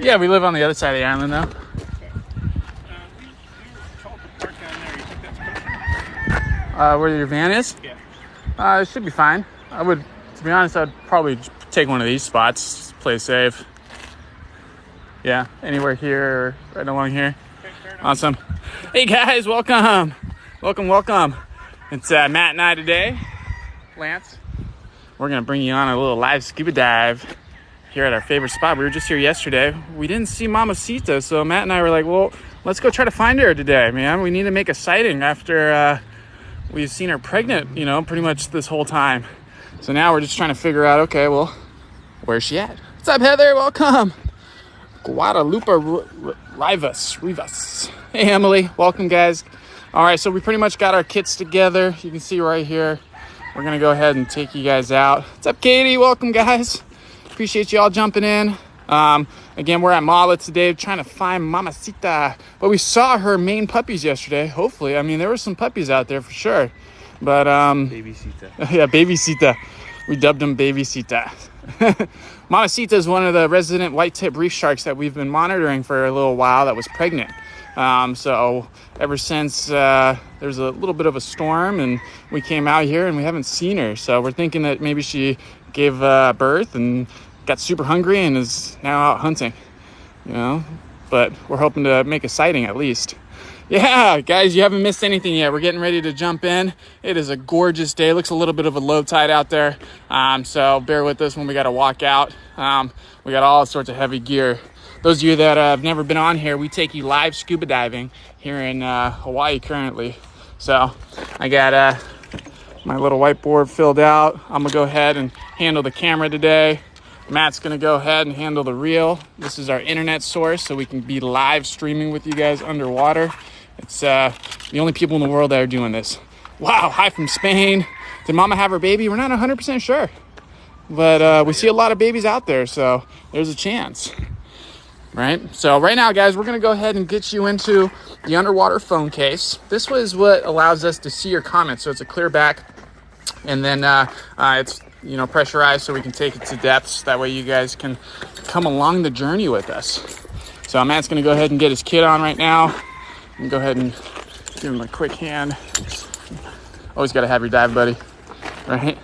Yeah, we live on the other side of the island though. Where your van is? Yeah. It should be fine. To be honest, I'd probably take one of these spots, just play safe. Yeah, anywhere here, right along here. Awesome. Hey guys, welcome. Welcome. It's Matt and I today. Lance. We're gonna bring you on a little live scuba dive here at our favorite spot. We were just here yesterday. We didn't see Mamacita, so Matt and I were like, well, let's go try to find her today, man. We need to make a sighting after we've seen her pregnant, pretty much this whole time. So now we're just trying to figure out, okay, well, where's she at? What's up, Heather? Welcome. Guadalupe Rivas. Hey, Emily. Welcome, guys. All right, so we pretty much got our kits together. You can see right here. We're going to go ahead and take you guys out. What's up, Katie? Welcome, guys. Appreciate you all jumping in. Again, we're at Mala today trying to find Mamacita. But we saw her main puppies yesterday, hopefully. I mean, there were some puppies out there for sure. But, Babysita. Yeah, Babysita. We dubbed him Babysita. Mamacita is one of the resident white-tip reef sharks that we've been monitoring for a little while that was pregnant. So ever since there's a little bit of a storm and we came out here and we haven't seen her. So we're thinking that maybe she gave birth and got super hungry and is now out hunting, but we're hoping to make a sighting at least. Yeah, guys, you haven't missed anything yet. We're getting ready to jump in. It is a gorgeous day. Looks a little bit of a low tide out there. So bear with us when we got to walk out. We got all sorts of heavy gear. Those of you that have never been on here, we take you live scuba diving here in Hawaii currently. So I got my little whiteboard filled out. I'm gonna go ahead and handle the camera today. Matt's gonna go ahead and handle the reel. This is our internet source, so we can be live streaming with you guys underwater. It's the only people in the world that are doing this. Wow, hi from Spain. Did Mama have her baby? We're not 100% sure, but we see a lot of babies out there, so there's a chance. Right, so right now, guys, we're gonna go ahead and get you into the underwater phone case. This was what allows us to see your comments, so it's a clear back, and then it's pressurized so we can take it to depths. That way you guys can come along the journey with us. So Matt's gonna go ahead and get his kit on right now and go ahead and give him a quick hand. Always got to have your dive buddy, right?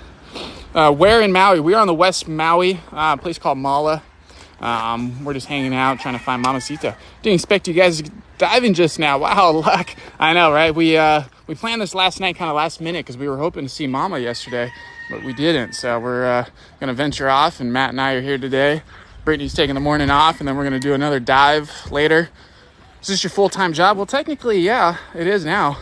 Where in Maui? We are on the West Maui, a place called Mala. We're just hanging out trying to find Mamacita. Didn't expect you guys diving just now. Wow, luck. I know, right? We planned this last night, kind of last minute, because we were hoping to see Mama yesterday, but we didn't. So we're gonna venture off, and Matt and I are here today. Brittany's taking the morning off, and then we're gonna do another dive later. Is this your full-time job? Well, technically, yeah, it is now.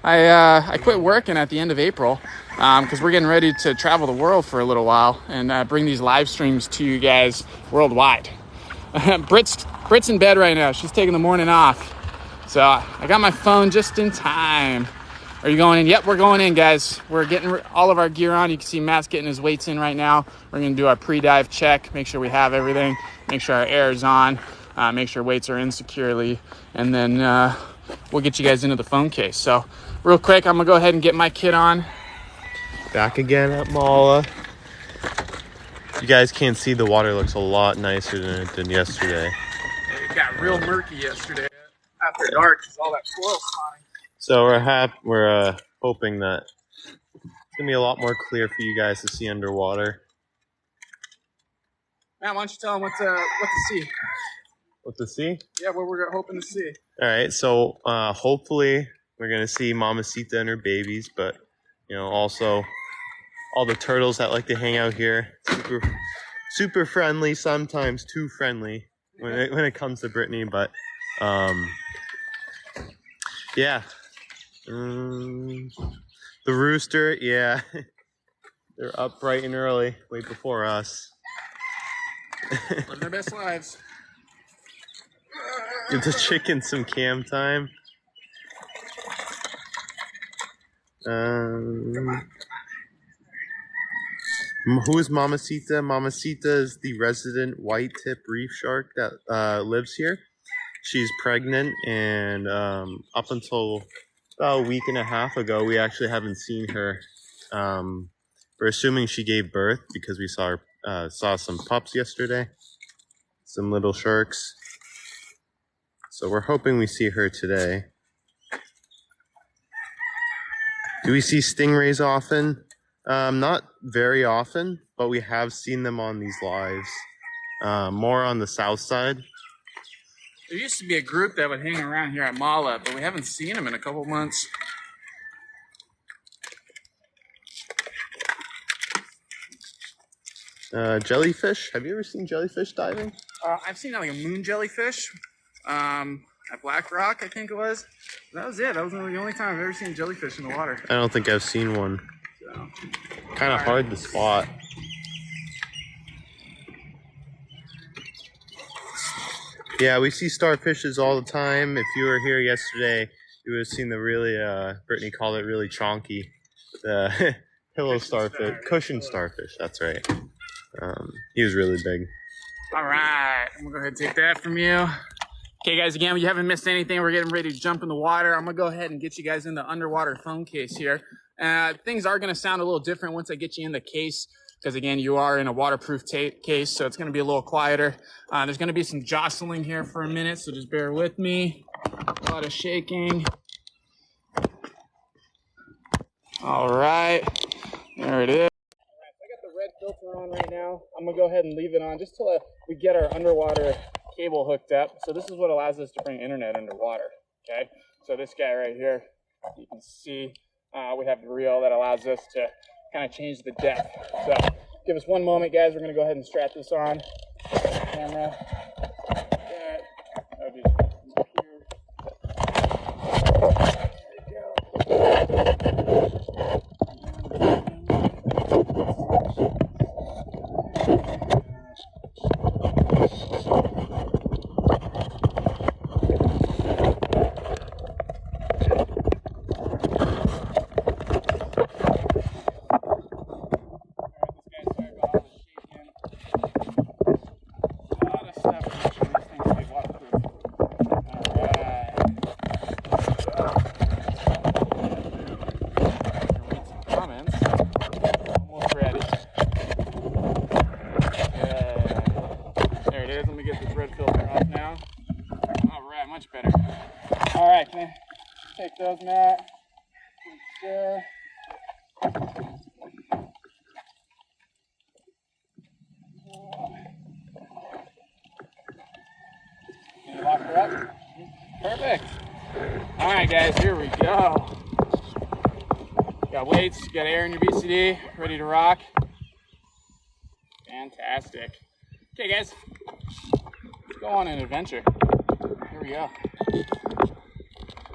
I quit working at the end of April because we're getting ready to travel the world for a little while and bring these live streams to you guys worldwide. Britt's in bed right now. She's taking the morning off. So I got my phone just in time. Are you going in? Yep, we're going in, guys. We're getting all of our gear on. You can see Matt's getting his weights in right now. We're going to do our pre-dive check, make sure we have everything, make sure our air is on. Make sure weights are in securely, and then we'll get you guys into the phone case. So real quick, I'm gonna go ahead and get my kit on. Back again at Mala. You guys can't see, the water looks a lot nicer than it did yesterday. It got real murky yesterday after dark because all that coral spawning. So we're hoping that it's gonna be a lot more clear for you guys to see underwater. Matt, why don't you tell them what to see? What to see? Yeah, what we're hoping to see. All right, so hopefully we're gonna see Mamacita and her babies, but also all the turtles that like to hang out here. Super friendly, sometimes too friendly when it comes to Brittany, but yeah. The rooster, yeah, they're up bright and early, way before us. Living their best lives. Give the chicken some cam time. Who is Mamacita? Mamacita is the resident white tip reef shark that lives here. She's pregnant, and up until about a week and a half ago, we actually haven't seen her. We're assuming she gave birth because we saw some pups yesterday. some little sharks. So we're hoping we see her today. Do we see stingrays often? Not very often, but we have seen them on these lives. More on the south side. There used to be a group that would hang around here at Mala, but we haven't seen them in a couple months. Jellyfish. Have you ever seen jellyfish diving? I've seen like a moon jellyfish at Black Rock, I think it was. That was it. That was the only time I've ever seen jellyfish in the water. I don't think I've seen one. So, kind of hard to spot. Yeah, we see starfishes all the time. If you were here yesterday, you would have seen the really, Brittany called it really chonky, the pillow starfish, cushion starfish, that's right. He was really big. All right, I'm gonna go ahead and take that from you. Okay guys, again, you haven't missed anything. We're getting ready to jump in the water. I'm gonna go ahead and get you guys in the underwater phone case here. Things are gonna sound a little different once I get you in the case, because again, you are in a waterproof case, so it's gonna be a little quieter. There's gonna be some jostling here for a minute, so just bear with me. A lot of shaking. All right, there it is. Red filter on right now. I'm gonna go ahead and leave it on just till we get our underwater cable hooked up. So this is what allows us to bring internet underwater. Okay, so this guy right here, you can see we have the reel that allows us to kind of change the depth. So give us one moment, guys. We're gonna go ahead and strap this on. Camera. That'll be here. There we go. Take those, Matt. Sure. Can you lock her up? Perfect. All right, guys, here we go. Got weights, got air in your BCD, ready to rock. Fantastic. Okay, guys, let's go on an adventure. Here we go.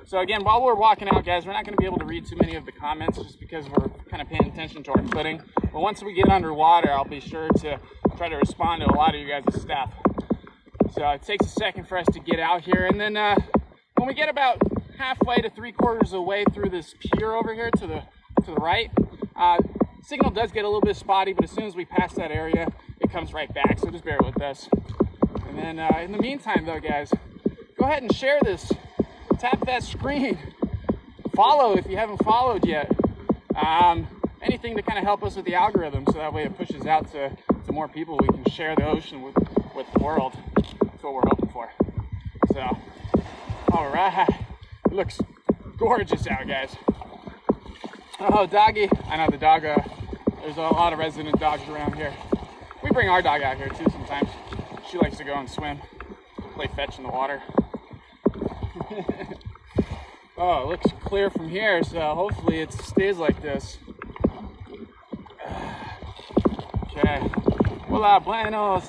So again, while we're walking out, guys, we're not going to be able to read too many of the comments just because we're kind of paying attention to our footing. But once we get underwater, I'll be sure to try to respond to a lot of you guys' stuff. So it takes a second for us to get out here. And then when we get about halfway to 3/4 of the way through this pier over here to the right, signal does get a little bit spotty, but as soon as we pass that area, it comes right back. So just bear with us. And then in the meantime, though, guys, go ahead and share this. Tap that screen. Follow if you haven't followed yet. Anything to kind of help us with the algorithm, so that way it pushes out to more people. We can share the ocean with the world. That's what we're hoping for. So, all right. It looks gorgeous out, guys. Oh, doggy. I know the dog, there's a lot of resident dogs around here. We bring our dog out here too sometimes. She likes to go and swim, play fetch in the water. Oh, it looks clear from here, so hopefully it stays like this. Okay. Hola, buenos.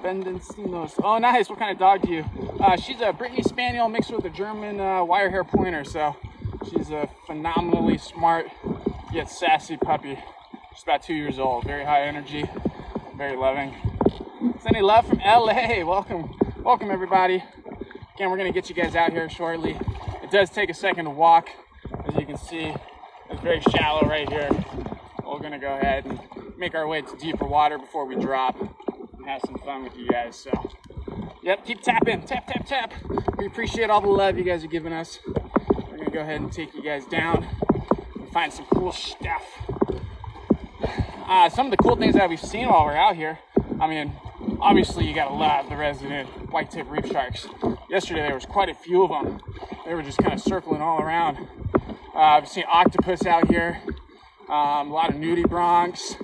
Bendencinos. Oh, nice. What kind of dog do you? She's a Brittany Spaniel mixed with a German wire hair pointer, so she's a phenomenally smart yet sassy puppy. She's about 2 years old. Very high energy, very loving. Sending love from LA. Welcome, welcome everybody. Again, we're gonna get you guys out here shortly. It does take a second to walk. As you can see, it's very shallow right here. We're gonna go ahead and make our way to deeper water before we drop and have some fun with you guys. So, yep, keep tapping, tap, tap, tap. We appreciate all the love you guys are giving us. We're gonna go ahead and take you guys down and find some cool stuff. Some of the cool things that we've seen while we're out here, I mean, Obviously, you gotta love the resident white-tip reef sharks. Yesterday, there was quite a few of them. They were just kind of circling all around. I've seen octopus out here, a lot of nudibranchs,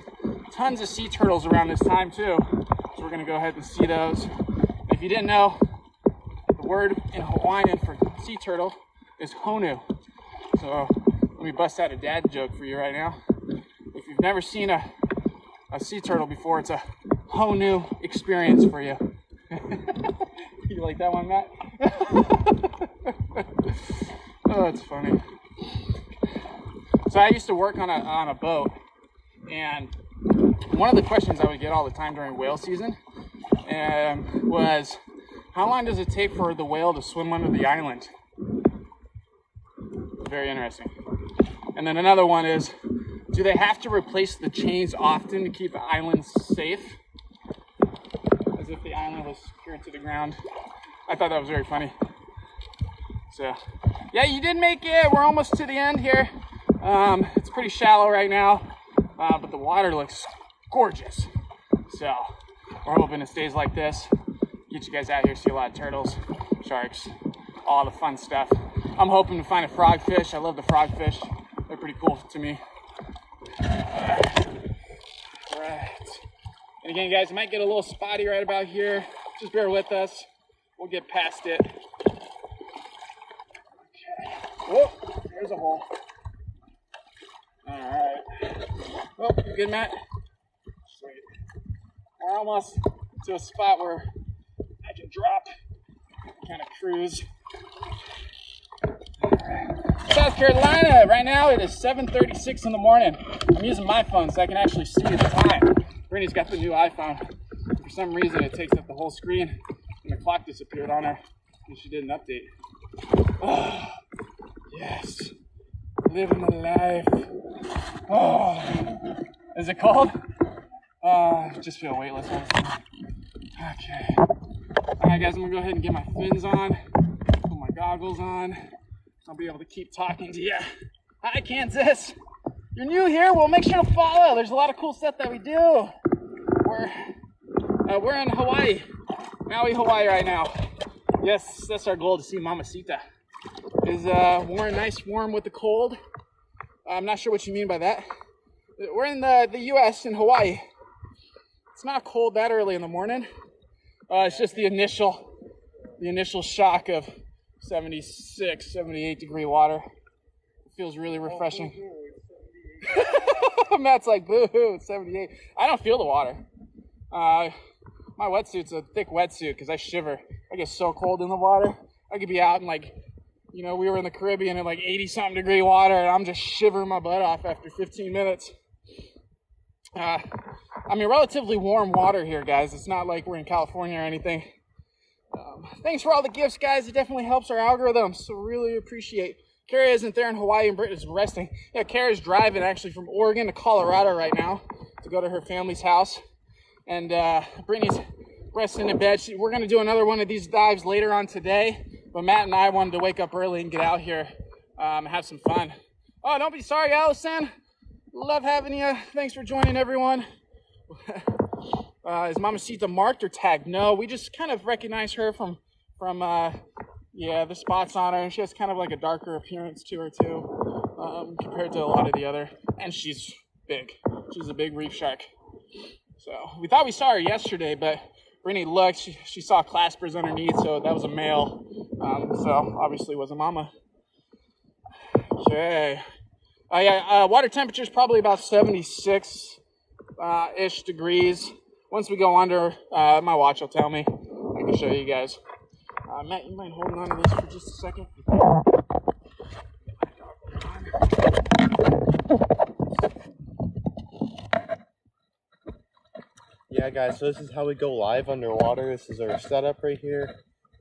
tons of sea turtles around this time too. So we're gonna go ahead and see those. If you didn't know, the word in Hawaiian for sea turtle is honu. So let me bust out a dad joke for you right now. If you've never seen a sea turtle before, it's a whole new experience for you. You like that one, Matt? Oh, it's funny. So I used to work on a boat, and one of the questions I would get all the time during whale season was, how long does it take for the whale to swim under the island? Very interesting. And then another one is, do they have to replace the chains often to keep the island safe? As if the island was secured to the ground. I thought that was very funny. So, yeah, you did make it. We're almost to the end here. It's pretty shallow right now, but the water looks gorgeous. So, we're hoping it stays like this. Get you guys out here, see a lot of turtles, sharks, all the fun stuff. I'm hoping to find a frogfish. I love the frogfish. They're pretty cool to me. Right. And again, guys, it might get a little spotty right about here. Just bear with us. We'll get past it. Okay. Whoa, there's a hole. All right. Oh, you good, Matt? Sweet. We're almost to a spot where I can drop, kind of cruise. South Carolina, right now it is 7:36 in the morning. I'm using my phone so I can actually see the time. Brittany's got the new iPhone. For some reason it takes up the whole screen and the clock disappeared on her and she did an update. Oh, yes. Living the life. Oh, is it cold? Just feel weightless. Okay. Alright guys, I'm gonna go ahead and get my fins on, put my goggles on. I'll be able to keep talking to you. Hi, Kansas. You're new here? Well, make sure to follow. There's a lot of cool stuff that we do. We're in Hawaii, Maui, Hawaii right now. Yes, that's our goal, to see Mamacita. Is warm, nice, warm with the cold. I'm not sure what you mean by that. We're in the U.S. in Hawaii. It's not cold that early in the morning. It's just the initial shock of 76, 78 degree water. It feels really refreshing. Matt's like, boo-hoo, it's 78. I don't feel the water. My wetsuit's a thick wetsuit because I shiver. I get so cold in the water. I could be out in like, you know, we were in the Caribbean in like 80-something degree water and I'm just shivering my butt off after 15 minutes. I mean, relatively warm water here, guys. It's not like we're in California or anything. Thanks for all the gifts, guys. It definitely helps our algorithm, so really appreciate. Kara isn't there in Hawaii and Britt is resting. Yeah, Kara's driving actually from Oregon to Colorado right now to go to her family's house. And Brittany's resting in bed. We're going to do another one of these dives later on today, but Matt and I wanted to wake up early and get out here and have some fun. Oh, don't be sorry, Allison. Love having you. Thanks for joining, everyone. Is Mamacita marked or tagged? No, we just kind of recognize her from yeah, the spots on her, and she has kind of like a darker appearance to her too, compared to a lot of the other. And she's big. She's a big reef shark. So we thought we saw her yesterday, but Brittany looked. She saw claspers underneath, so that was a male. So obviously it was a mama. Okay. Yeah, water temperature is probably about 76-ish degrees. Once we go under, my watch will tell me. I can show you guys. Matt, you mind holding on to this for just a second? Yeah, guys, so this is how we go live underwater. This is our setup right here.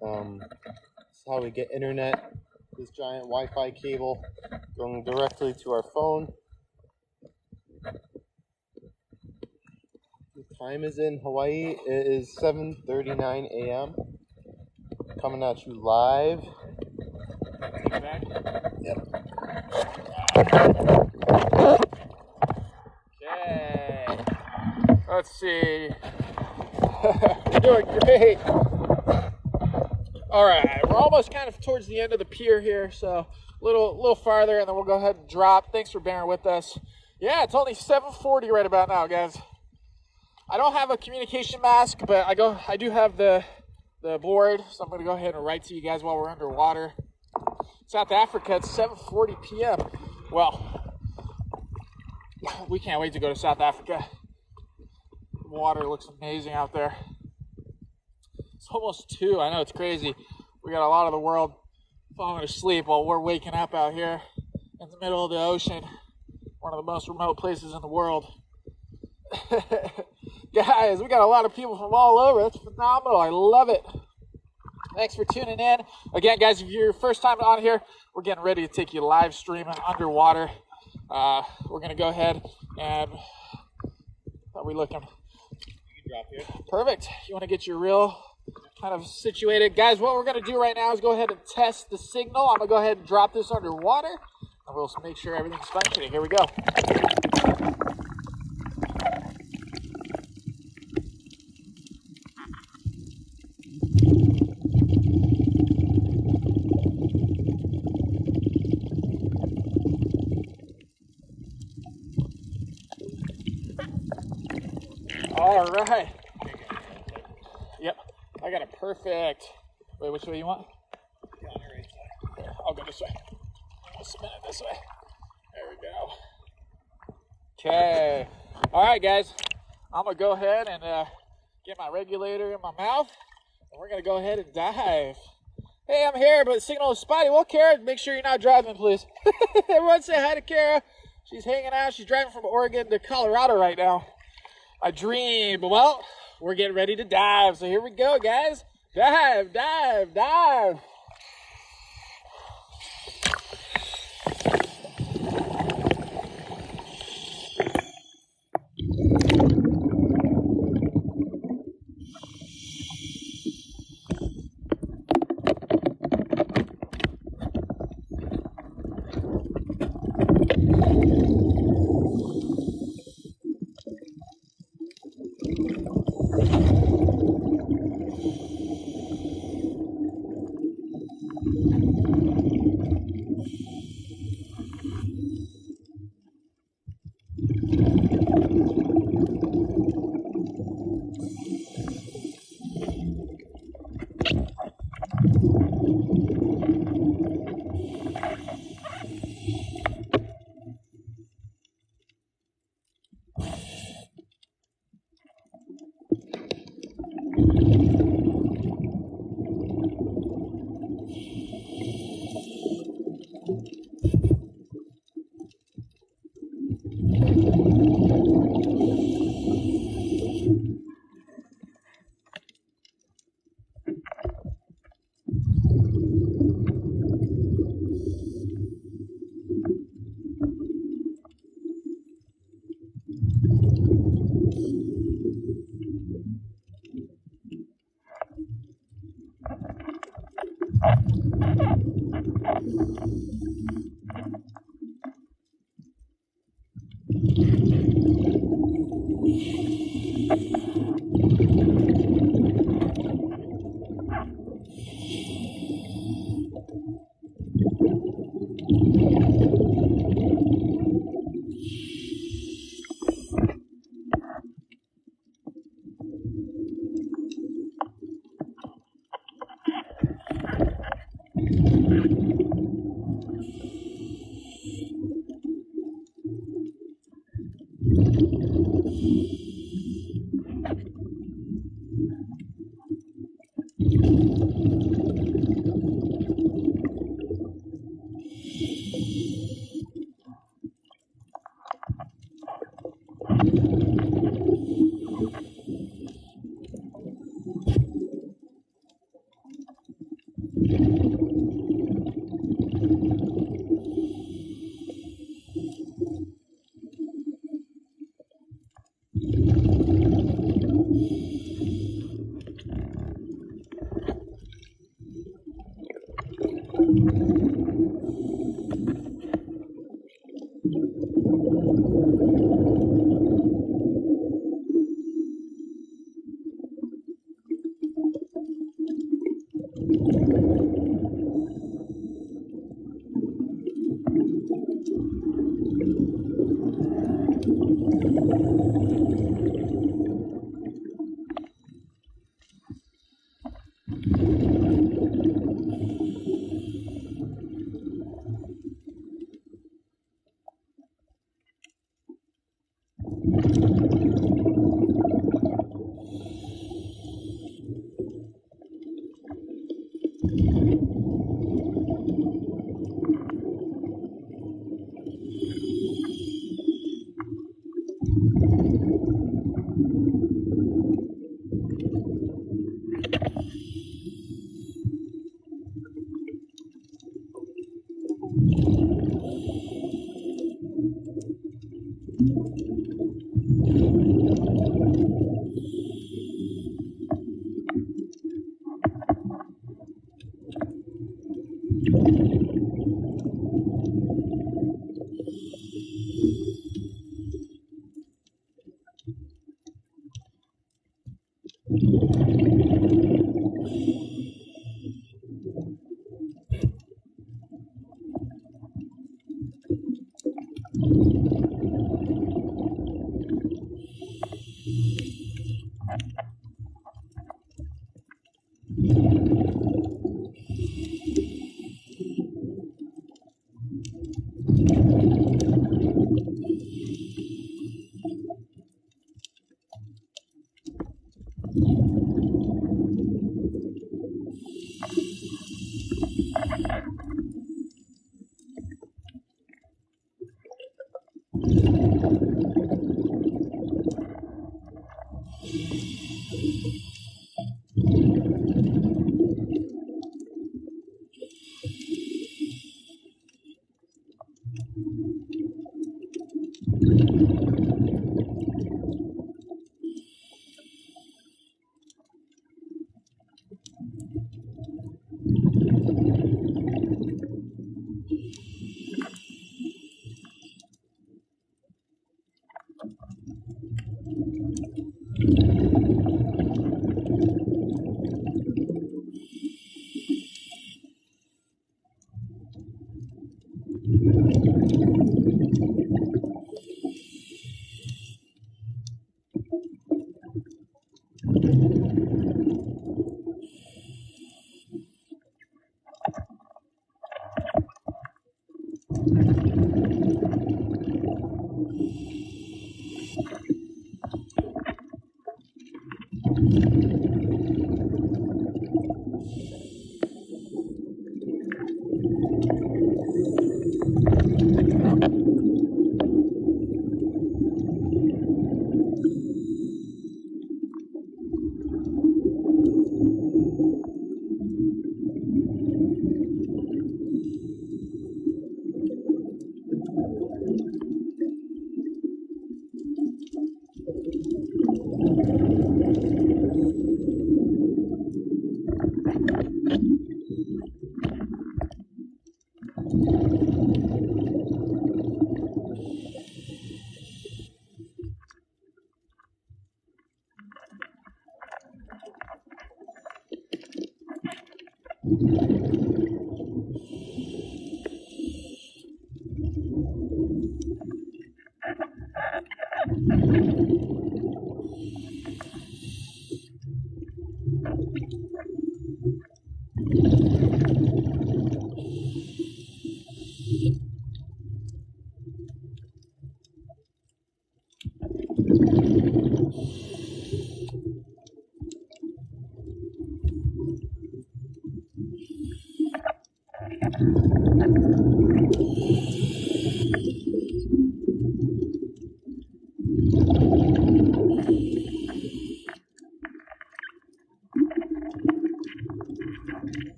This is how we get internet. This giant Wi-Fi cable going directly to our phone. The time is in Hawaii. It is 7:39 a.m. Coming at you live. Yep. Okay. Let's see. doing great. All right, we're almost kind of towards the end of the pier here, so a little farther, and then we'll go ahead and drop. Thanks for bearing with us. Yeah, it's only 7:40 right about now, guys. I don't have a communication mask, but I do have the board, so I'm going to go ahead and write to you guys while we're underwater. South Africa, it's 7:40 p.m. Well, we can't wait to go to South Africa. The water looks amazing out there. It's almost 2. I know, it's crazy. We got a lot of the world falling asleep while we're waking up out here in the middle of the ocean. One of the most remote places in the world. Guys, we got a lot of people from all over. That's phenomenal. I love it. Thanks for tuning in. Again, guys, if you're your first time on here, we're getting ready to take you live stream underwater. We're going to go ahead and... How are we looking? You can drop here. Perfect. You want to get your reel kind of situated. Guys, what we're going to do right now is go ahead and test the signal. I'm going to go ahead and drop this underwater, and we'll make sure everything's functioning. Here we go. All right. Yep, I got it perfect. Wait, which way you want? Yeah, on your right side. Here, I'll go this way. I'll spin it this way. There we go. Okay. All right, guys. I'm going to go ahead and get my regulator in my mouth, and we're going to go ahead and dive. Hey, I'm here, but the signal is spotty. Well, Kara, make sure you're not driving, please. Everyone say hi to Kara. She's hanging out. She's driving from Oregon to Colorado right now. I dream. Well, we're getting ready to dive. So here we go, guys. Dive, dive, dive.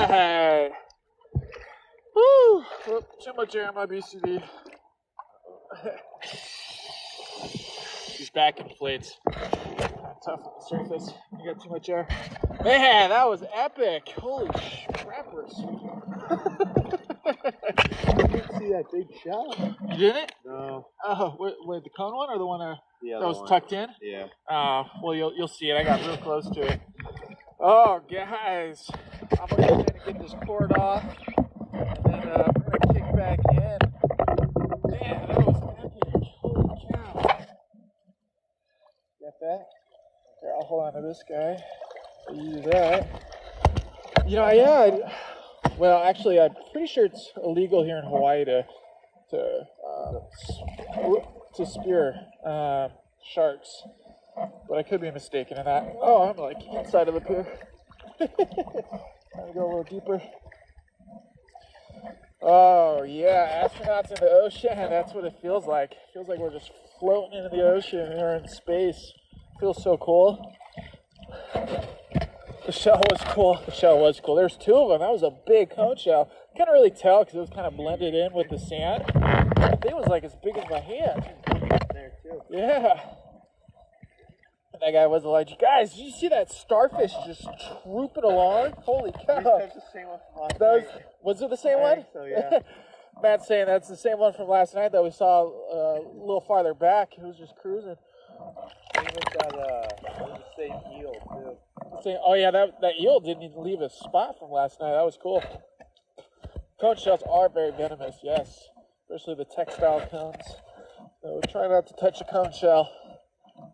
Alright. Woo! Oh, too much air in my BCD. These back inflates. Tough on the surface. You got too much air. Man, that was epic. Holy crappers. I didn't see that big shell. You didn't? No. Oh, wait, the cone one or the one The That other was one. tucked in? Yeah. Well, you'll see it. I got real close to it. Oh, guys. I'm going to get this cord off. And then we're going to kick back in. Man, that was epic. Holy cow. Got that? Here, I'll hold on to this guy. So you do that. You know, yeah. Well, actually, I'm pretty sure it's illegal here in Hawaii to spear sharks, but I could be mistaken in that. Oh, I'm like inside of the pier. Trying to go a little deeper. Oh yeah, astronauts in the ocean. That's what it feels like. It feels like we're just floating into the ocean or in space. It feels so cool. The shell was cool. The shell was cool. There's two of them. That was a big cone shell. Couldn't really tell because it was kind of blended in with the sand. I think it was like as big as my hand. There too. Yeah. And that guy was like, guys, did you see that starfish just trooping along? Holy cow. That's the same one from last night. Was it the same one? So yeah. Matt's saying that's the same one from last night that we saw a little farther back. It was just cruising. Even got the same eel too. Oh yeah, that eel didn't even leave a spot from last night. That was cool. Cone shells are very venomous, yes. Especially the textile cones. So try not to touch a cone shell.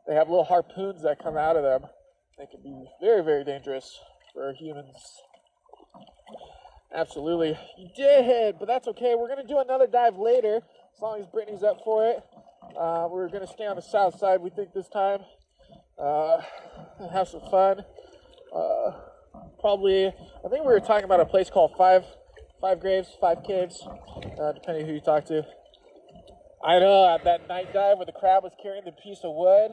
They have little harpoons that come out of them. They can be very, very dangerous for humans. Absolutely. You did, but that's okay. We're going to do another dive later, as long as Brittany's up for it. We're going to stay on the south side, we think, this time. Have some fun. Probably, I think we were talking about a place called Five Graves, Five Caves, depending on who you talk to. I know, that night dive where the crab was carrying the piece of wood.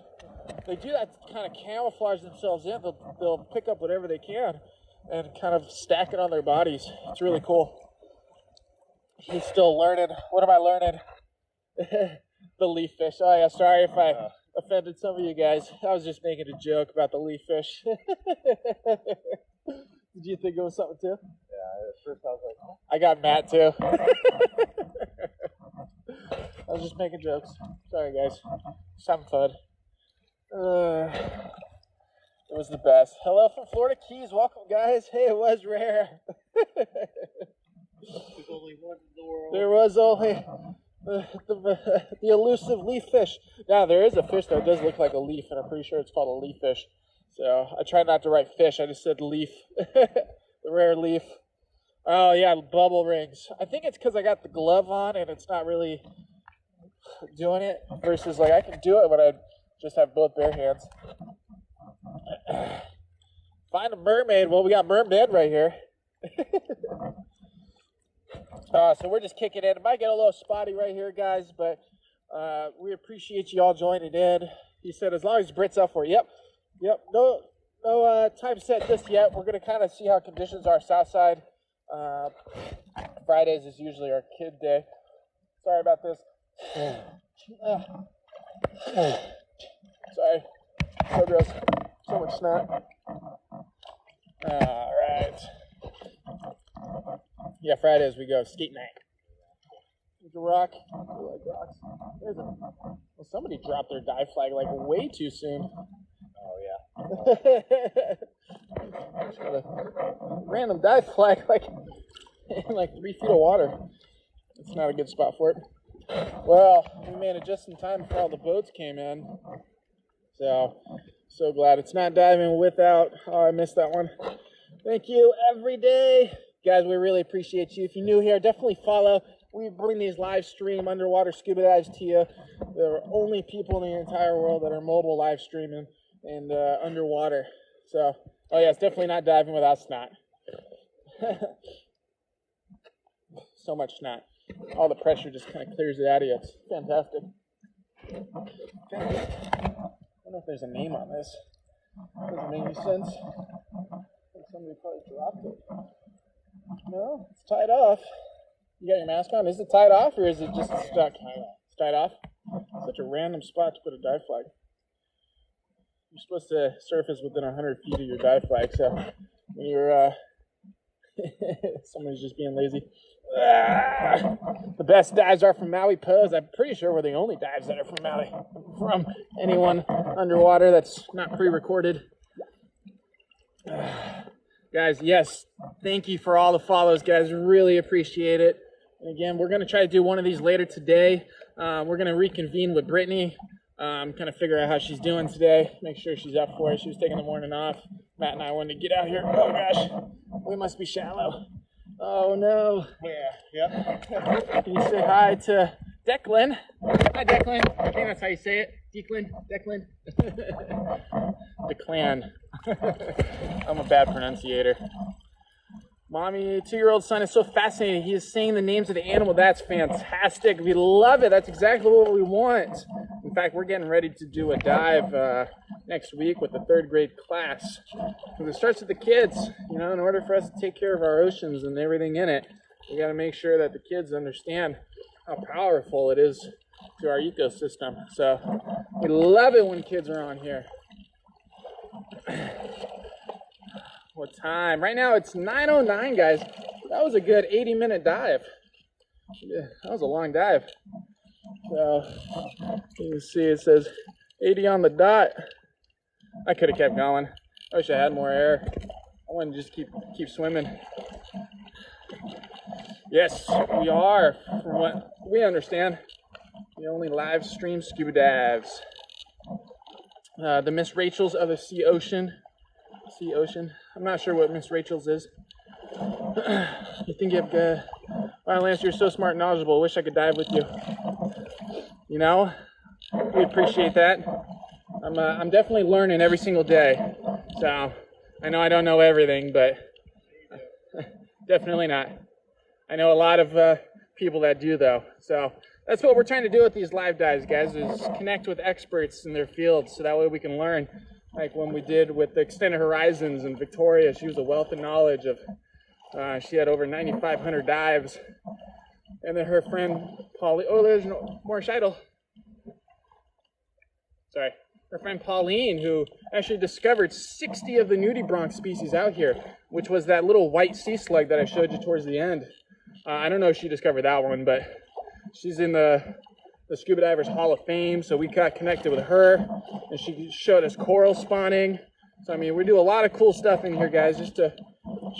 They do that to kind of camouflage themselves in. They'll pick up whatever they can and kind of stack it on their bodies. It's really cool. He's still learning. What am I learning? The leaf fish. Oh yeah, sorry if I offended some of you guys. I was just making a joke about the leaf fish. Did you think it was something too? Yeah, at first I was like, oh. I got Matt too. I was just making jokes. Sorry guys. Just having fun. It was the best. Hello from Florida Keys. Welcome guys. Hey, it was rare. There's only one in the world. There was only the elusive leaf fish. Now there is a fish that does look like a leaf, and I'm pretty sure it's called a leaf fish. So I tried not to write fish. I just said leaf. The rare leaf. Oh yeah, bubble rings. I think it's because I got the glove on and it's not really doing it. Versus like I can do it when I just have both bare hands. Find a mermaid. Well, we got mermaid right here. So we're just kicking in. It might get a little spotty right here, guys, but we appreciate you all joining in. He said as long as Britt's up for it. Yep. No time set just yet. We're going to kind of see how conditions are south side. Fridays is usually our kid day. Sorry about this. Sorry. So gross. So much snot. All right. Yeah, Fridays we go skate night. There's a rock. I like rocks. Well, somebody dropped their dive flag like way too soon. Oh yeah. Just got a random dive flag like in like 3 feet of water. It's not a good spot for it. Well, we made it just in time before all the boats came in. So glad it's not diving without. Oh, I missed that one. Thank you every day. Guys, we really appreciate you. If you're new here, definitely follow. We bring these live stream underwater scuba dives to you. There are only people in the entire world that are mobile live streaming and underwater. So, oh yeah, it's definitely not diving without snot. So much snot. All the pressure just kind of clears it out of you. It's fantastic. I don't know if there's a name on this. Doesn't make any sense. I think somebody probably dropped it. No, it's tied off. You got your mask on? Is it tied off or is it just stuck? It's tied off. Such a random spot to put a dive flag. You're supposed to surface within 100 feet of your dive flag, so when you're Someone's just being lazy. The best dives are from Maui Pose. I'm pretty sure we're the only dives that are from Maui. From anyone underwater that's not pre-recorded. Guys, yes, thank you for all the follows, guys. Really appreciate it. And again, we're going to try to do one of these later today. We're going to reconvene with Brittany, kind of figure out how she's doing today, make sure she's up for it. She was taking the morning off. Matt and I wanted to get out here. Oh, gosh, we must be shallow. Oh, no. Yeah. Can you say hi to Declan? Hi, Declan. I think that's how you say it. Declan. Declan. I'm a bad pronunciator. Mommy, 2-year-old son is so fascinating. He is saying the names of the animal. That's fantastic. We love it. That's exactly what we want. In fact, we're getting ready to do a dive next week with the 3rd grade class. Because it starts with the kids. You know, in order for us to take care of our oceans and everything in it, we got to make sure that the kids understand how powerful it is to our ecosystem. So we love it when kids are on here. What time? Right now it's 9:09, guys. That was a good 80-minute dive. Yeah, that was a long dive. So you can see it says 80 on the dot. I could have kept going. I wish I had more air. I want to just keep swimming. Yes, we are, from what we understand, the only live stream scuba dives. The Miss Rachel's of the Sea Ocean. I'm not sure what Miss Rachel's is. You think you've got... Wow, Lance, you're so smart and knowledgeable. Wish I could dive with you. You know, we appreciate that. I'm definitely learning every single day. So, I know I don't know everything, but definitely not. I know a lot of people that do, though. So, that's what we're trying to do with these live dives, guys, is connect with experts in their fields so that way we can learn. Like when we did with the Extended Horizons and Victoria, she was a wealth of knowledge of, she had over 9,500 dives. And then her friend, Polly, oh, there's no more Scheidel. Sorry. Her friend Pauline, who actually discovered 60 of the nudibranch species out here, which was that little white sea slug that I showed you towards the end. I don't know if she discovered that one, but she's in the Scuba Divers Hall of Fame, so we got connected with her, and she showed us coral spawning. So, I mean, we do a lot of cool stuff in here, guys, just to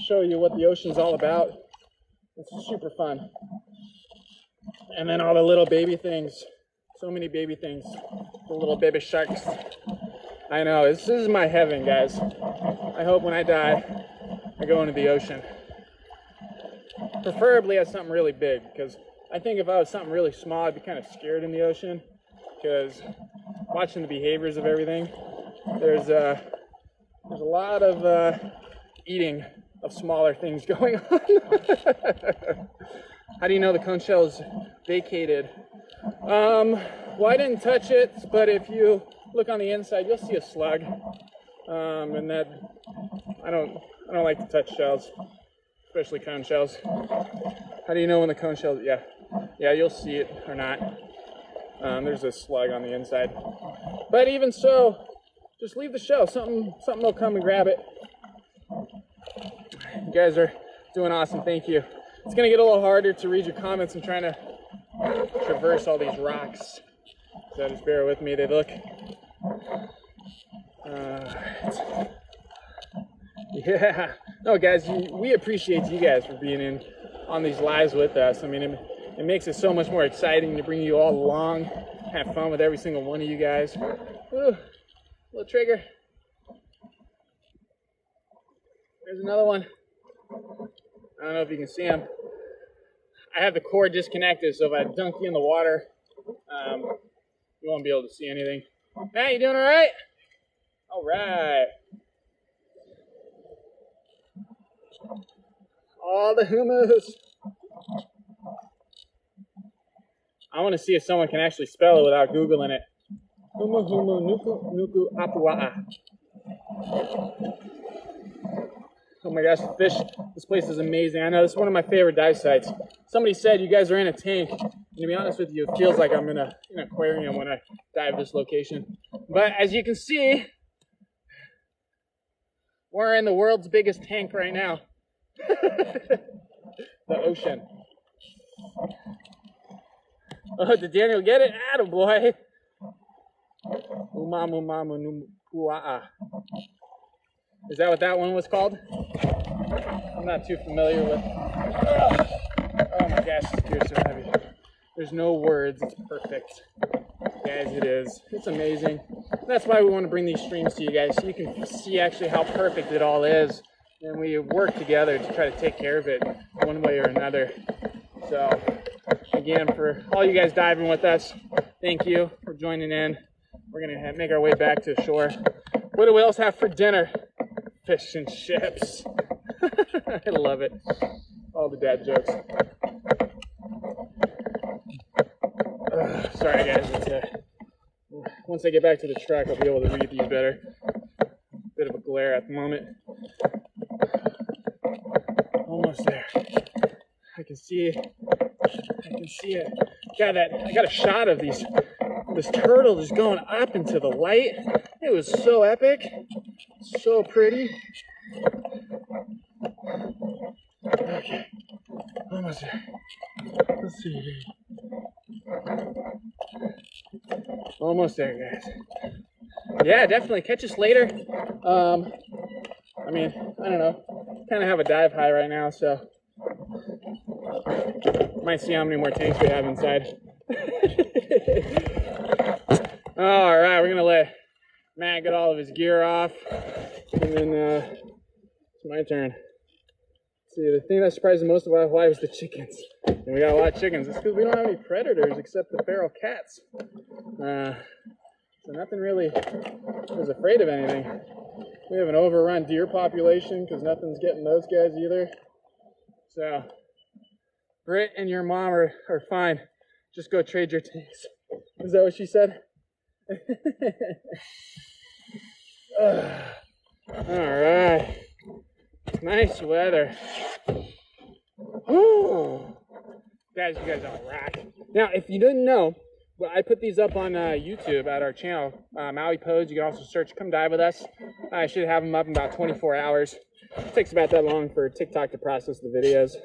show you what the ocean's all about. It's super fun. And then all the little baby things. So many baby things. The little baby sharks. I know, this is my heaven, guys. I hope when I die, I go into the ocean. Preferably as something really big, because I think if I was something really small, I'd be kind of scared in the ocean, because watching the behaviors of everything, there's a lot of eating of smaller things going on. How do you know the conch shell is vacated? Well, I didn't touch it, but if you look on the inside, you'll see a slug. And that I don't like to touch shells, especially conch shells. How do you know when the conch shells? Yeah, you'll see it or not. There's a slug on the inside. But even so, just leave the shell. Something will come and grab it. You guys are doing awesome. Thank you. It's gonna get a little harder to read your comments. I'm trying to traverse all these rocks. So just bear with me. They look. Yeah. No, guys, we appreciate you guys for being in on these lives with us. I mean, it makes it so much more exciting to bring you all along, have fun with every single one of you guys. Ooh, little trigger. There's another one. I don't know if you can see him. I have the cord disconnected, so if I dunk you in the water, you won't be able to see anything. Matt, you doing all right? All right. All the humus. I want to see if someone can actually spell it without Googling it. Humu, humu, nuku, nuku, apua'a. Oh my gosh, the fish. This place is amazing. I know this is one of my favorite dive sites. Somebody said you guys are in a tank. And to be honest with you, it feels like I'm in an aquarium when I dive this location. But as you can see, we're in the world's biggest tank right now. The ocean. Oh, did Daniel get it? Attaboy. Umamu mamu nupua'a. Is that what that one was called? I'm not too familiar with. Oh my gosh, this gear's so heavy. There's no words. It's perfect. Guys, it is. It's amazing. That's why we want to bring these streams to you guys, so you can see actually how perfect it all is. And we work together to try to take care of it one way or another. So, again, for all you guys diving with us, thank you for joining in. We're going to make our way back to shore. What do whales have for dinner? Fish and chips. I love it. All the dad jokes. Sorry, guys. Once I get back to the truck, I'll be able to read these better. Bit of a glare at the moment. Almost there. I can see it. I can see it. I got a shot of this turtle just going up into the light. It was so epic. So pretty. Okay. Almost there. Let's see. Almost there, guys. Yeah, definitely. Catch us later. I mean, I don't know. Kind of have a dive high right now, so might see how many more tanks we have inside. All right, we're gonna let Matt get all of his gear off, and then it's my turn. See, the thing that surprised me most about Hawaii was the chickens. And we got a lot of chickens. It's because we don't have any predators except the feral cats. So nothing really was afraid of anything. We have an overrun deer population because nothing's getting those guys either. So Britt and your mom are fine. Just go trade your tanks. Is that what she said? All right. Nice weather. Ooh. Guys, you guys are rock. Now, if you didn't know, well, I put these up on YouTube at our channel, Maui Pose. You can also search Come Dive With Us. I should have them up in about 24 hours. It takes about that long for TikTok to process the videos.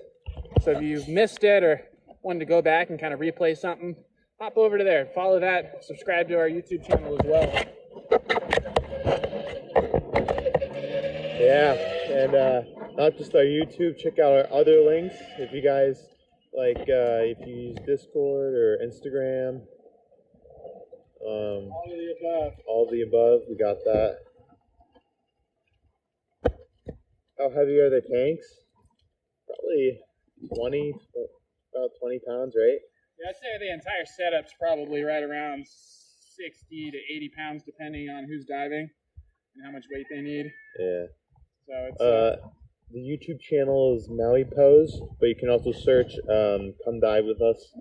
So if you've missed it or wanted to go back and kind of replay something, hop over to there. Follow that. Subscribe to our YouTube channel as well. Yeah, and not just our YouTube, check out our other links. If you guys like, if you use Discord or Instagram, All of the above. All of the above, we got that. How heavy are the tanks? Probably 20, about 20 pounds, right? Yeah, I'd say the entire setup's probably right around 60 to 80 pounds, depending on who's diving and how much weight they need. Yeah. So it's the YouTube channel is Maui Pose, but you can also search Come Dive With Us.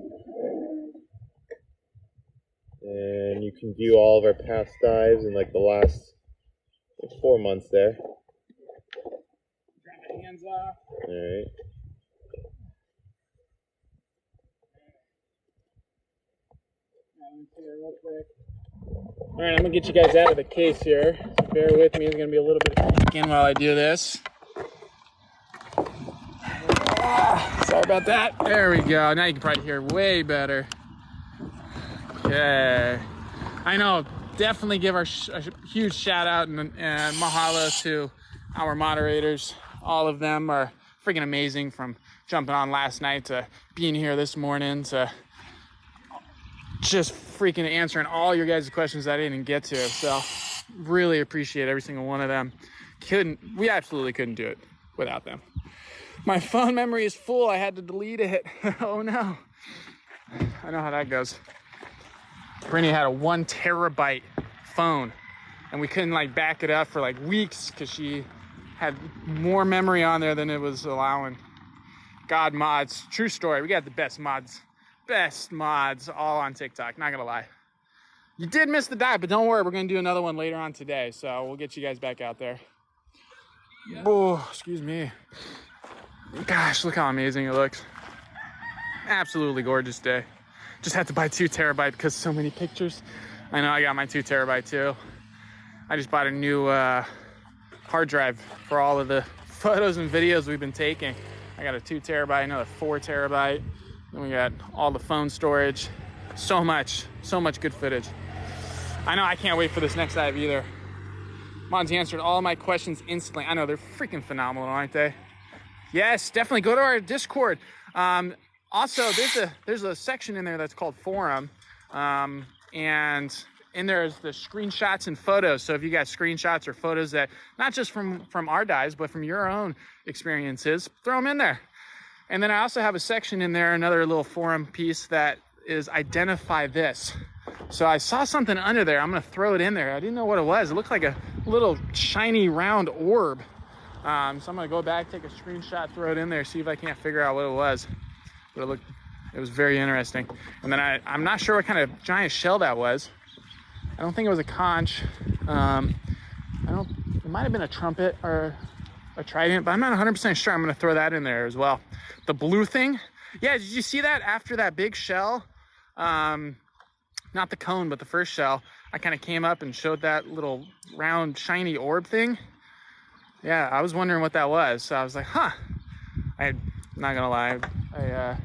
And you can view all of our past dives in like the last 4 months there. Grab my hands off. Alright. Let me see it real quick. Alright, I'm gonna get you guys out of the case here. So bear with me, there's gonna be a little bit of creaking while I do this. Sorry about that. There we go. Now you can probably hear way better. Okay. I know. Definitely give a huge shout out and mahalo to our moderators. All of them are freaking amazing, from jumping on last night to being here this morning to just freaking answering all your guys' questions that I didn't get to. So really appreciate every single one of them. We absolutely couldn't do it without them. My phone memory is full. I had to delete it. Oh no. I know how that goes. Brittany had a 1 terabyte phone and we couldn't like back it up for like weeks because she had more memory on there than it was allowing. God mods, true story. We got the best mods all on TikTok, not gonna lie. You did miss the dive, but don't worry, we're gonna do another one later on today, so we'll get you guys back out there. Yeah. Oh, excuse me. Gosh, look how amazing it looks. Absolutely gorgeous day. Just had to buy 2 terabyte because so many pictures. I know I got my 2 terabyte too. I just bought a new hard drive for all of the photos and videos we've been taking. I got a 2 terabyte, another 4 terabyte. Then we got all the phone storage. So much good footage. I know I can't wait for this next dive either. Monty answered all my questions instantly. I know, they're freaking phenomenal, aren't they? Yes, definitely go to our Discord. Also, there's a section in there that's called forum. And in there is the screenshots and photos. So if you got screenshots or photos that, not just from our dives, but from your own experiences, throw them in there. And then I also have a section in there, another little forum piece that is identify this. So I saw something under there. I'm gonna throw it in there. I didn't know what it was. It looked like a little shiny round orb. So I'm gonna go back, take a screenshot, throw it in there, see if I can't figure out what it was. But it was very interesting. And then I'm not sure what kind of giant shell that was. I don't think it was a conch. It might have been a trumpet or a trident, but I'm not 100% sure. I'm gonna throw that in there as well. The blue thing, yeah, did you see that after that big shell? Not the cone, but the first shell, I kind of came up and showed that little round shiny orb thing. Yeah, I was wondering what that was. So I was like, huh. I'm not gonna lie, I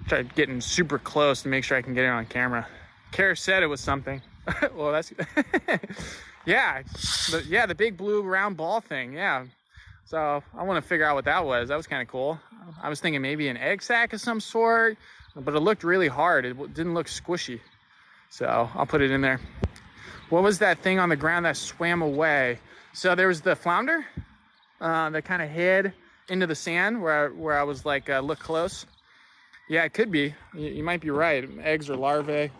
tried getting super close to make sure I can get it on camera. Kara said it was something. Well, that's yeah, the big blue round ball thing. Yeah, so I want to figure out what that was. That was kind of cool. I was thinking maybe an egg sac of some sort, but it looked really hard. It didn't look squishy, so I'll put it in there. What was that thing on the ground that swam away? So there was the flounder that kind of hid into the sand where I was like, look close. Yeah, it could be. You might be right. Eggs or larvae.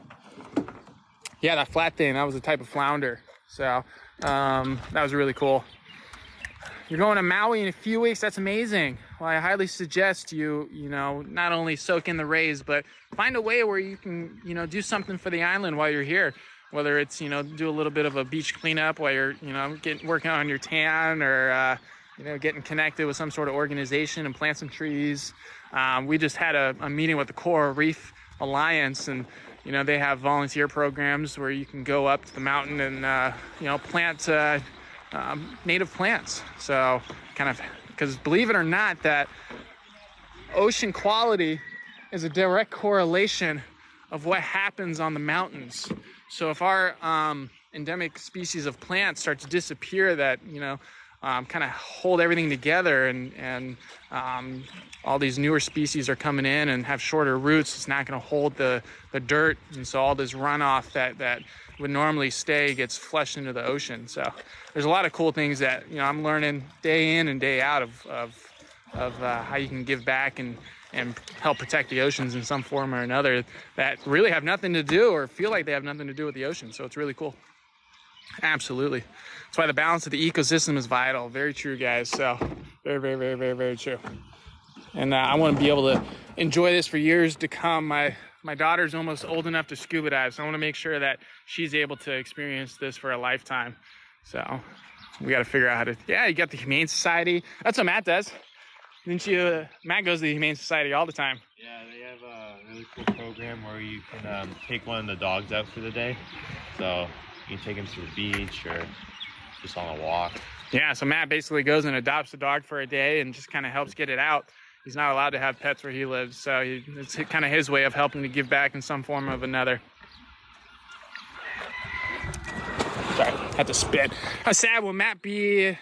Yeah, that flat thing, that was a type of flounder. So that was really cool. You're going to Maui in a few weeks. That's amazing. Well, I highly suggest you not only soak in the rays, but find a way where you can, do something for the island while you're here. Whether it's, do a little bit of a beach cleanup while you're, working on your tan, or, getting connected with some sort of organization and plant some trees. We just had a meeting with the Coral Reef Alliance, and they have volunteer programs where you can go up to the mountain and plant native plants. So kind of, because believe it or not, that ocean quality is a direct correlation of what happens on the mountains. So if our endemic species of plants start to disappear, that kind of hold everything together, and all these newer species are coming in and have shorter roots, it's not going to hold the dirt, and so all this runoff that would normally stay gets flushed into the ocean. So there's a lot of cool things that I'm learning day in and day out of how you can give back and help protect the oceans in some form or another that really have nothing to do, or feel like they have nothing to do with the ocean. So it's really cool. Absolutely. That's why the balance of the ecosystem is vital. Very true, guys. So very, very, very, very, very true. And I want to be able to enjoy this for years to come. My daughter's almost old enough to scuba dive, so I want to make sure that she's able to experience this for a lifetime. So we got to figure out how to, you got the Humane Society. That's what Matt does. Didn't you? Matt goes to the Humane Society all the time. Yeah, they have a really cool program where you can take one of the dogs out for the day. So you can take him to the beach or just on a walk. Yeah, so Matt basically goes and adopts a dog for a day and just kind of helps get it out. He's not allowed to have pets where he lives, so it's kind of his way of helping to give back in some form or another. Sorry, had to spit. How sad will Matt be?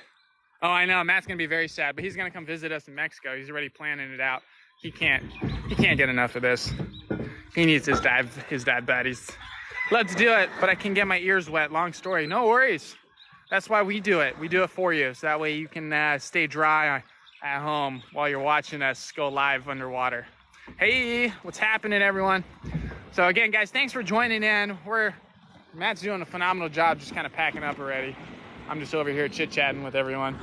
Oh, I know, Matt's gonna be very sad, but he's gonna come visit us in Mexico. He's already planning it out. He can't get enough of this. He needs his dad buddies. Love to do it, but I can get my ears wet. Long story. No worries. That's why we do it. We do it for you, so that way you can stay dry at home while you're watching us go live underwater. Hey, what's happening, everyone? So again, guys, thanks for joining in. Matt's doing a phenomenal job just kind of packing up already. I'm just over here chit-chatting with everyone.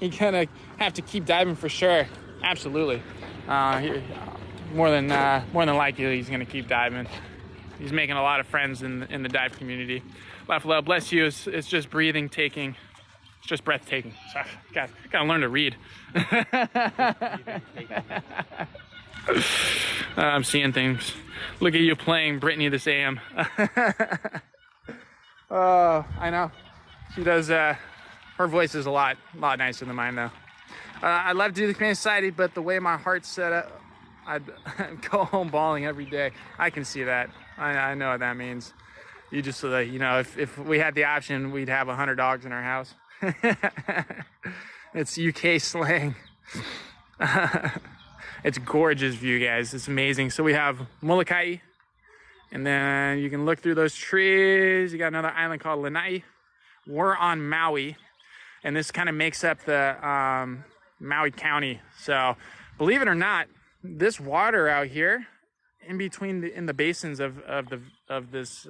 You're gonna have to keep diving for sure. Absolutely. More than likely, he's gonna keep diving. He's making a lot of friends in the dive community. Love, bless you. It's just breathing, taking. It's just breathtaking. So, gotta learn to read. I'm seeing things. Look at you playing Brittany the Sam. Oh, I know. She does her Her voice is a lot nicer than mine though. I'd love to do the Humane Society, but the way my heart's set up, I'd go home bawling every day. I can see that. I know what that means. You just, you know, if we had the option, we'd have 100 dogs in our house. It's UK slang. It's gorgeous view, guys. It's amazing. So we have Molokai, and then you can look through those trees. You got another island called Lanai. We're on Maui, and this kind of makes up the Maui County. So believe it or not, this water out here in between in the basins of this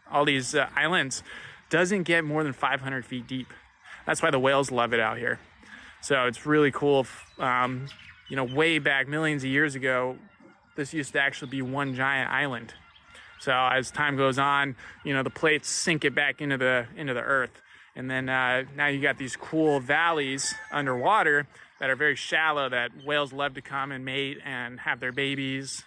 all these islands doesn't get more than 500 feet deep. That's why the whales love it out here. So it's really cool. You know, way back millions of years ago, this used to actually be one giant island. So as time goes on, you know, the plates sink it back into the earth. And then now you got these cool valleys underwater that are very shallow that whales love to come and mate and have their babies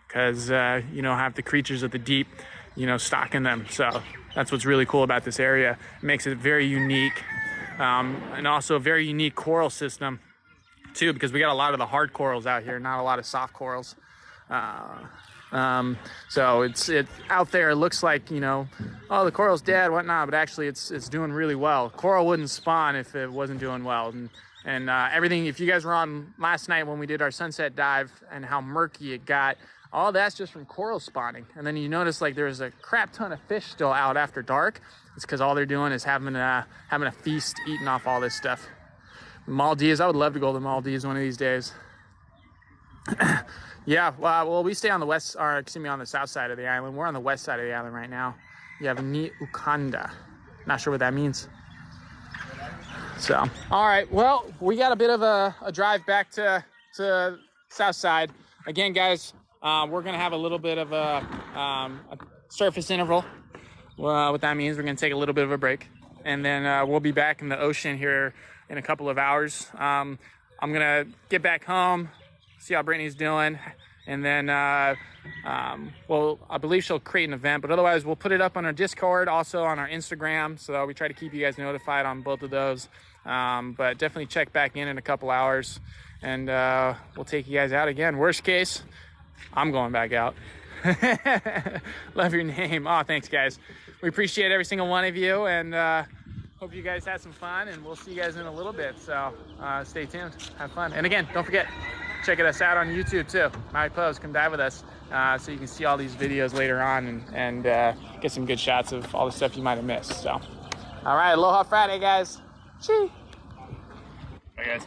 because, you know, have the creatures of the deep, you know, stocking them. So that's what's really cool about this area. It makes it very unique and also a very unique coral system too, because we got a lot of the hard corals out here, not a lot of soft corals. So it's out there. It looks like, you know, oh, the coral's dead, whatnot, but actually it's doing really well. Coral wouldn't spawn if it wasn't doing well. And everything, if you guys were on last night when we did our sunset dive and how murky it got, all that's just from coral spawning. And then you notice like there's a crap ton of fish still out after dark. It's because all they're doing is having a feast, eating off all this stuff. Maldives, I would love to go to the Maldives one of these days. Yeah, well, we stay on the west, or excuse me, on the south side of the island. We're on the west side of the island right now. You have Ni Ukanda. Not sure what that means. So, all right, well, we got a bit of a drive back to south side. Again, guys, we're gonna have a little bit of a surface interval. What that means, we're gonna take a little bit of a break, and then we'll be back in the ocean here in a couple of hours. I'm gonna get back home, see how Brittany's doing, and then well, I believe she'll create an event, but otherwise we'll put it up on our Discord, also on our Instagram, so we try to keep you guys notified on both of those. But definitely check back in a couple hours, and we'll take you guys out again. Worst case, I'm going back out. Love your name. Oh, thanks, guys. We appreciate every single one of you, and hope you guys had some fun, and we'll see you guys in a little bit. So stay tuned, have fun, and again, don't forget, check us out on YouTube too. Maui Pose, come dive with us, so you can see all these videos later on and get some good shots of all the stuff you might have missed. So, all right, Aloha Friday, guys. Chee. Bye, guys.